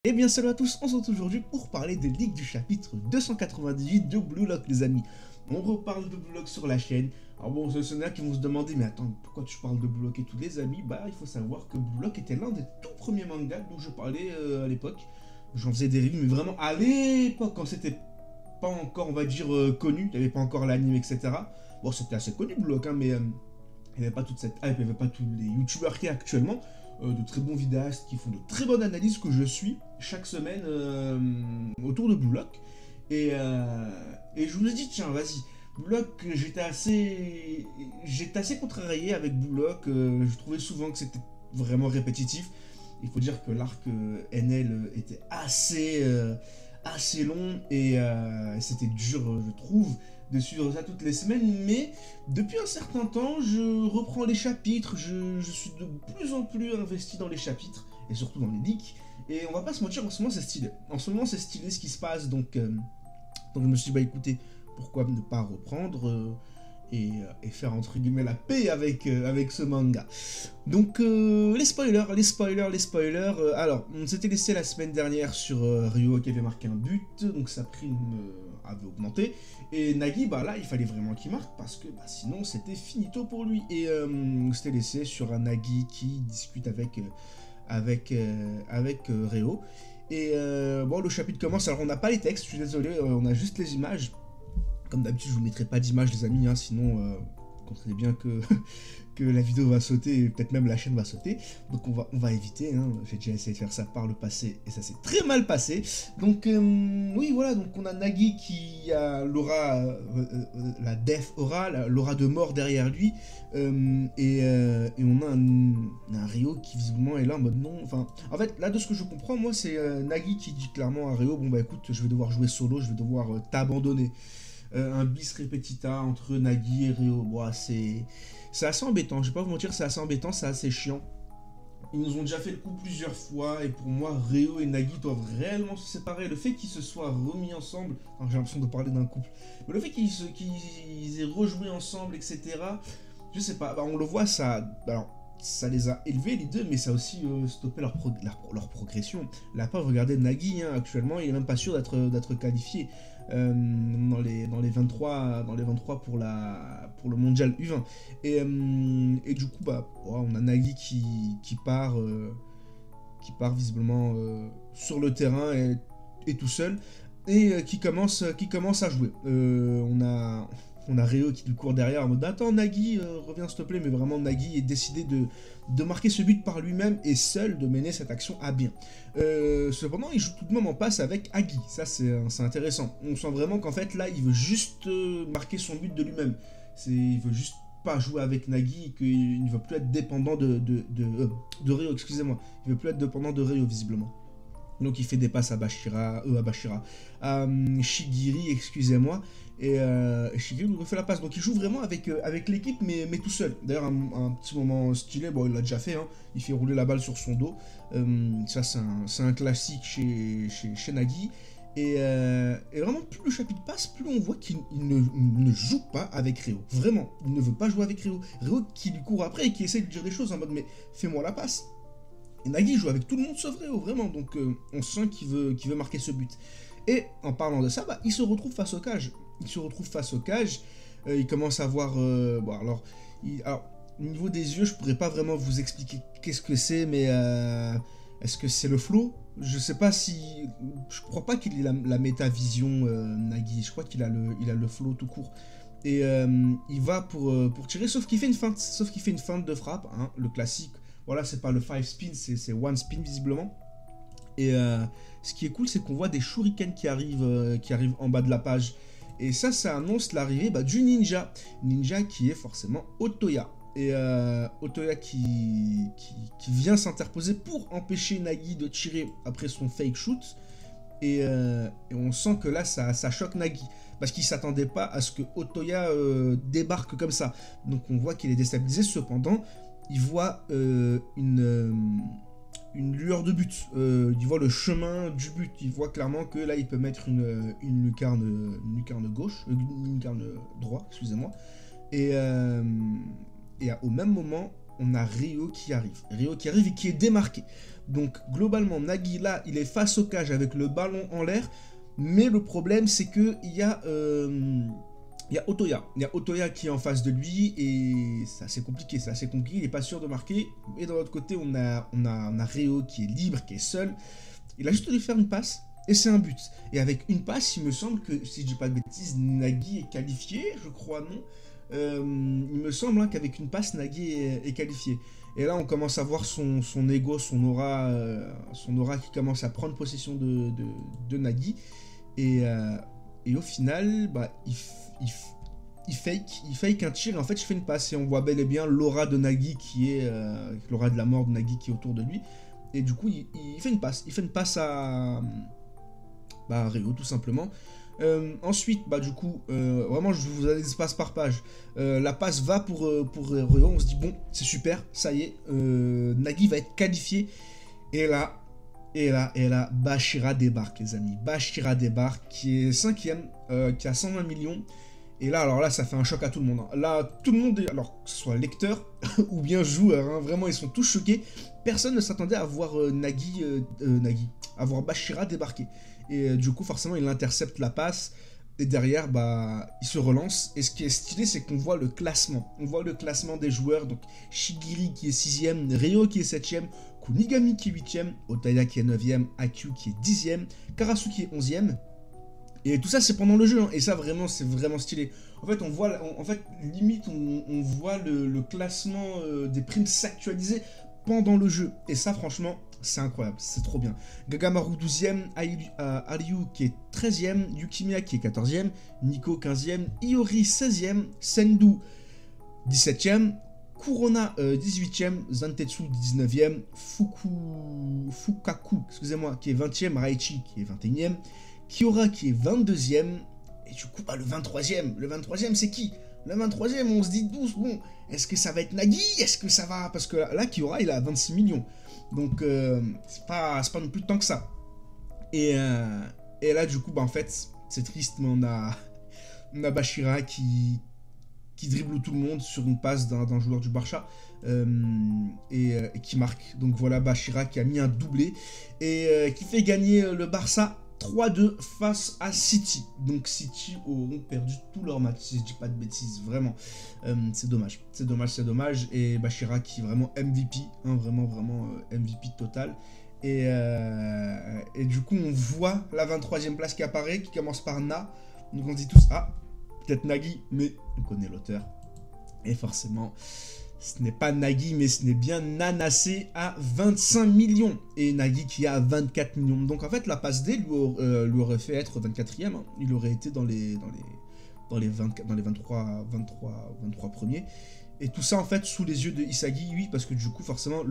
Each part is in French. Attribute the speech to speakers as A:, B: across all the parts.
A: Eh bien salut à tous, on se retrouve aujourd'hui pour parler des leaks du chapitre 298 de Blue Lock les amis. On reparle de Blue Lock sur la chaîne. Alors bon, ce sont là qui vont se demander, mais attends, pourquoi tu parles de Blue Lock et tous les amis? Bah il faut savoir que Blue Lock était l'un des tout premiers mangas dont je parlais à l'époque. J'en faisais des reviews, mais vraiment à l'époque, quand c'était pas encore, on va dire, connu, il n'y avait pas encore l'anime, etc. Bon, c'était assez connu Blue Lock, hein, mais il n'y avait pas toute cette hype, il n'y avait pas tous les youtubeurs qu'il y a actuellement. De très bons vidéastes qui font de très bonnes analyses que je suis chaque semaine autour de Blue Lock. Et je vous ai dit, tiens, vas-y, Blue Lock, j'étais assez contrarié avec Blue Lock. Je trouvais souvent que c'était vraiment répétitif. Il faut dire que l'arc NL était assez long et c'était dur, je trouve, de suivre ça toutes les semaines, mais depuis un certain temps, je reprends les chapitres, je suis de plus en plus investi dans les chapitres, et surtout dans les leaks, et on va pas se mentir, en ce moment c'est stylé. En ce moment c'est stylé ce qui se passe, donc je me suis dit, bah écoutez, pourquoi ne pas reprendre et faire entre guillemets la paix avec ce manga. Donc les spoilers. Alors, on s'était laissé la semaine dernière sur Ryo qui avait marqué un but, donc sa prime avait augmenté. Et Nagi, bah là, il fallait vraiment qu'il marque parce que bah, sinon c'était finito pour lui. Et on s'était laissé sur un Nagi qui discute avec Ryo. Et bon, le chapitre commence. Alors, on n'a pas les textes, je suis désolé, on a juste les images. Comme d'habitude, je vous mettrai pas d'image, les amis, hein, sinon vous comprenez bien que, que la vidéo va sauter et peut-être même la chaîne va sauter. Donc on va éviter. Hein. J'ai déjà essayé de faire ça par le passé et ça s'est très mal passé. Donc oui, voilà. Donc on a Nagi qui a l'aura, la death aura, l'aura de mort derrière lui, et on a un Ryo qui visiblement est là en mode non. Enfin, en fait, là de ce que je comprends, moi c'est Nagi qui dit clairement à Ryo, bon bah écoute, je vais devoir jouer solo, je vais devoir t'abandonner. Un bis repetita entre Nagi et Ryo. Bon, c'est assez embêtant, je vais pas vous mentir, c'est assez embêtant, c'est assez chiant. Ils nous ont déjà fait le coup plusieurs fois, et pour moi, Ryo et Nagi doivent réellement se séparer. Le fait qu'ils se soient remis ensemble, j'ai l'impression de parler d'un couple, mais le fait qu'ils aient rejoué ensemble, etc., je sais pas, bah, on le voit, alors, ça les a élevés les deux, mais ça a aussi stoppé leur progression. La pauvre, regardez Nagi, hein, actuellement, il est même pas sûr d'être qualifié dans les 23 pour le mondial U20. Et du coup, bah, on a Nagi qui part visiblement sur le terrain et tout seul, et qui commence à jouer. On a Ryo qui lui court derrière en mode attends Nagi, reviens s'il te plaît, mais vraiment Nagi est décidé de marquer ce but par lui-même et seul de mener cette action à bien. Cependant, il joue tout de même en passe avec Agi, ça c'est intéressant. On sent vraiment qu'en fait là, il veut juste marquer son but de lui-même. Il veut juste pas jouer avec Nagi et qu'il ne veut plus être dépendant de Ryo, excusez-moi. Il veut plus être dépendant de Ryo visiblement. Donc il fait des passes à Shigiri, excusez-moi, et Shigiri lui refait la passe. Donc il joue vraiment avec l'équipe, mais tout seul. D'ailleurs, un petit moment stylé, bon, il l'a déjà fait, hein. Il fait rouler la balle sur son dos. Ça, c'est un classique chez Nagi. Et vraiment, plus le chapitre passe, plus on voit qu'il ne joue pas avec Ryo. Vraiment, il ne veut pas jouer avec Ryo. Ryo qui lui court après et qui essaie de dire des choses en mode mais fais-moi la passe. Et Nagi joue avec tout le monde sauf Ryo, vraiment, donc on sent qu'il veut marquer ce but. Et en parlant de ça, bah, il se retrouve face au cage. Il commence à voir... bon, alors, au niveau des yeux, je pourrais pas vraiment vous expliquer qu'est-ce que c'est, mais est-ce que c'est le flow? Je sais pas si... Je crois pas qu'il ait la métavision, Nagi. Je crois qu'il a le flow tout court. Et il va pour tirer, sauf qu'il fait une feinte de frappe, hein, le classique. Voilà, c'est pas le 5 spin, c'est one spin visiblement. Et ce qui est cool, c'est qu'on voit des shurikens qui arrivent en bas de la page. Et ça annonce l'arrivée du ninja. Ninja qui est forcément Otoya. Et Otoya qui vient s'interposer pour empêcher Nagi de tirer après son fake shoot. Et on sent que là, ça choque Nagi. Parce qu'il s'attendait pas à ce que Otoya débarque comme ça. Donc on voit qu'il est déstabilisé. Cependant, il voit une lueur de but, il voit le chemin du but, il voit clairement que là il peut mettre une lucarne gauche, une lucarne droite, excusez-moi, et au même moment, on a Ryo qui arrive. Ryo qui arrive et qui est démarqué. Donc globalement, Nagi là, il est face au cage avec le ballon en l'air. Mais le problème, c'est que il y a Otoya. Il y a Otoya qui est en face de lui et c'est assez compliqué. Il n'est pas sûr de marquer. Et de l'autre côté, on a Ryo qui est libre, qui est seul. Il a juste dû faire une passe. Et c'est un but. Et avec une passe, il me semble que, si je dis pas de bêtises, Nagi est qualifié, je crois, non. Il me semble qu'avec une passe, Nagi est qualifié. Et là, on commence à voir son ego, son aura qui commence à prendre possession de Nagi. Et au final, bah, il fake un tir. Et en fait, il fait une passe. Et on voit bel et bien l'aura de Nagi l'aura de la mort de Nagi qui est autour de lui. Et du coup, il fait une passe. Il fait une passe à Ryo, tout simplement. Ensuite, du coup, vraiment, je vous ai des espaces par page. La passe va pour Ryo. On se dit, bon, c'est super, ça y est. Nagi va être qualifié. Et là, Bashira débarque, les amis. Bashira débarque, qui est 5ème, qui a 120 millions. Et là, alors là, ça fait un choc à tout le monde. Là, tout le monde, alors que ce soit lecteur ou bien joueur, vraiment, ils sont tous choqués. Personne ne s'attendait à voir à voir Bashira débarquer. Et du coup, forcément, il intercepte la passe. Et derrière, il se relance. Et ce qui est stylé, c'est qu'on voit le classement. On voit le classement des joueurs. Donc, Shigiri qui est 6ème, Ryo qui est 7ème, Kunigami qui est 8ème, Otoya qui est 9ème, Akyu qui est 10ème, Karasu qui est 11ème. Et tout ça, c'est pendant le jeu. Et ça, vraiment, c'est vraiment stylé. En fait, limite, on voit le classement des primes s'actualiser pendant le jeu. Et ça, franchement, c'est incroyable. C'est trop bien. Gagamaru 12ème, Aryu qui est 13ème, Yukimiya qui est 14ème, Nico 15ème, Iori 16ème, Sendu 17ème, Kurona 18ème, Zantetsu 19ème, Fukaku, excusez-moi, qui est 20ème, Raichi qui est 21ème, Kiora qui est 22ème, et du coup, le 23ème. Le 23ème, c'est qui? Le 23ème, on se dit tous, bon, est-ce que ça va être Nagi? Est-ce que ça va... Parce que là, Kiora, il a 26 millions. Donc, c'est pas non plus tant que ça. Et là, du coup, en fait, c'est triste, mais on a Bashira qui dribble tout le monde sur une passe d'un joueur du Barça et qui marque. Donc voilà, Bashira qui a mis un doublé et qui fait gagner le Barça 3-2 face à City. Donc City auront perdu tous leurs matchs, si je dis pas de bêtises, vraiment. C'est dommage. Et Bashira qui est vraiment MVP, vraiment MVP total. Et du coup, on voit la 23e place qui apparaît, qui commence par Na. Donc on se dit tous, peut-être Nagi, mais on connaît l'auteur. Et forcément, ce n'est pas Nagi, mais ce n'est bien Nanase à 25 millions. Et Nagi qui a 24 millions. Donc en fait, la passe D lui aurait fait être 24e. Il aurait été dans les 23 premiers. Et tout ça, en fait, sous les yeux de Isagi, oui, parce que du coup, forcément,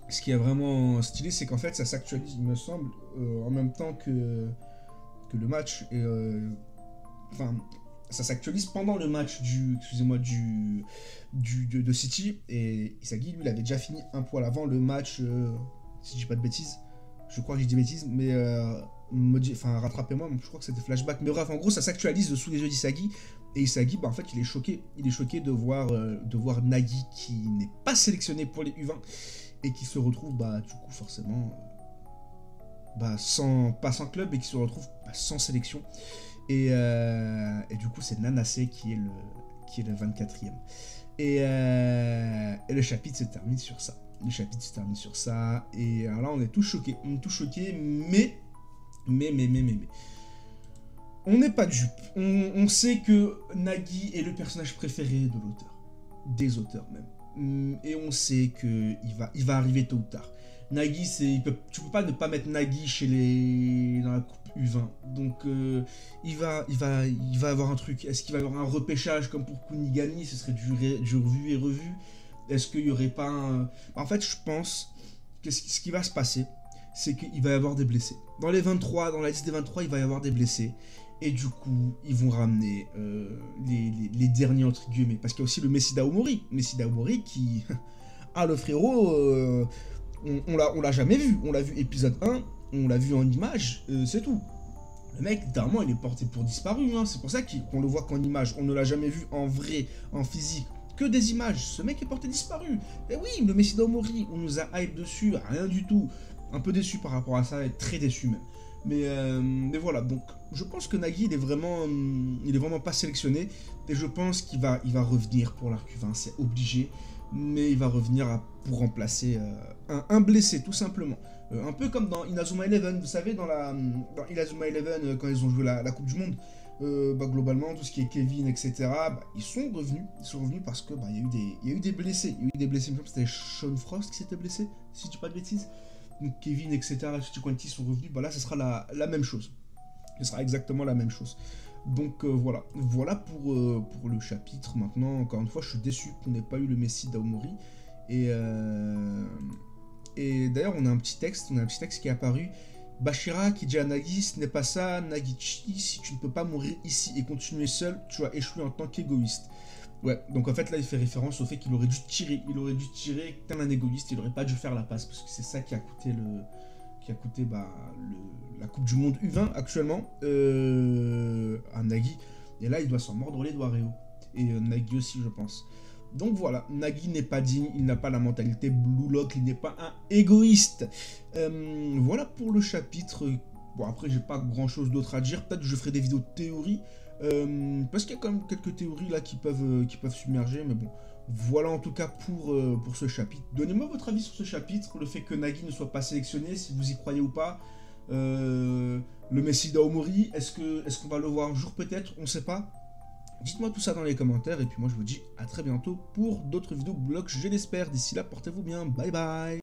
A: ce qui est vraiment stylé, c'est qu'en fait, ça s'actualise, il me semble, en même temps que le match. Ça s'actualise pendant le match de City. Et Isagi, lui, il avait déjà fini un poil avant le match, si je dis pas de bêtises. Je crois que je dis bêtises, mais rattrapez-moi, je crois que c'était flashback. Mais bref, en gros, ça s'actualise sous les yeux d'Isagi. Et Isagi, en fait, il est choqué. Il est choqué de voir Nagi qui n'est pas sélectionné pour les U20 et qui se retrouve, du coup, forcément, pas sans club et qui se retrouve sans sélection. Et du coup, c'est Nanase qui est le 24e. Et le chapitre se termine sur ça. Et alors là, on est tous choqués. Mais on n'est pas dupes. On sait que Nagi est le personnage préféré de l'auteur. Des auteurs même. Et on sait qu'il va arriver tôt ou tard. Nagi, tu peux pas ne pas mettre Nagi dans la coupe U20. Donc il va avoir un truc. Est-ce qu'il va y avoir un repêchage comme pour Kunigami? Ce serait du revu et revu. Est-ce qu'il y aurait pas un... En fait, je pense que ce qui va se passer, c'est qu'il va y avoir des blessés. Dans la liste des 23, il va y avoir des blessés. Et du coup, ils vont ramener les derniers entre guillemets. Parce qu'il y a aussi le Messi Daomori. Messi Daomori qui... le frérot... on l'a jamais vu. On l'a vu épisode 1, on l'a vu en image, c'est tout. Le mec, littéralement, il est porté pour disparu. C'est pour ça qu'on le voit qu'en image. On ne l'a jamais vu en vrai, en physique, que des images. Ce mec est porté disparu. Et oui, le Messi d'Aomori, on nous a hype dessus, rien du tout. Un peu déçu par rapport à ça, et très déçu même. Mais voilà, donc je pense que Nagui, il est vraiment pas sélectionné. Et je pense il va revenir pour l'Arc U20, c'est obligé. Mais il va revenir pour remplacer un blessé, tout simplement. Un peu comme dans Inazuma Eleven, vous savez, dans Inazuma Eleven, quand ils ont joué la Coupe du Monde, globalement, tout ce qui est Kevin, etc., ils sont revenus. Ils sont revenus parce que il y a eu des blessés. Il y a eu des blessés, c'était Sean Frost qui s'était blessé, si je dis pas de bêtises. Donc Kevin, etc., et Quanti sont revenus. Là, ce sera la même chose. Ce sera exactement la même chose. Donc voilà. Voilà pour le chapitre. Maintenant, encore une fois, je suis déçu qu'on n'ait pas eu le Messi d'Aomori. Et d'ailleurs, on a un petit texte qui est apparu. Bashira qui dit à Nagi, ce n'est pas ça, Nagichi, si tu ne peux pas mourir ici et continuer seul, tu vas échouer en tant qu'égoïste. Ouais, donc en fait là il fait référence au fait qu'il aurait dû tirer, tel un égoïste, il aurait pas dû faire la passe, parce que c'est ça qui a coûté la Coupe du Monde U20 actuellement à Nagi, et là il doit s'en mordre les doigts, Réo, et Nagi aussi je pense. Donc voilà, Nagi n'est pas digne, il n'a pas la mentalité Blue Lock, il n'est pas un égoïste. Voilà pour le chapitre. Bon, après, j'ai pas grand chose d'autre à dire. Peut-être que je ferai des vidéos de théorie. Parce qu'il y a quand même quelques théories là qui peuvent submerger. Mais bon, voilà en tout cas pour ce chapitre. Donnez-moi votre avis sur ce chapitre. Le fait que Nagi ne soit pas sélectionné, si vous y croyez ou pas. Le Messi d'Aomori, est-ce qu'on va le voir un jour peut-être? On sait pas. Dites-moi tout ça dans les commentaires et puis moi je vous dis à très bientôt pour d'autres vidéos blogs, je l'espère. D'ici là, portez-vous bien, bye bye.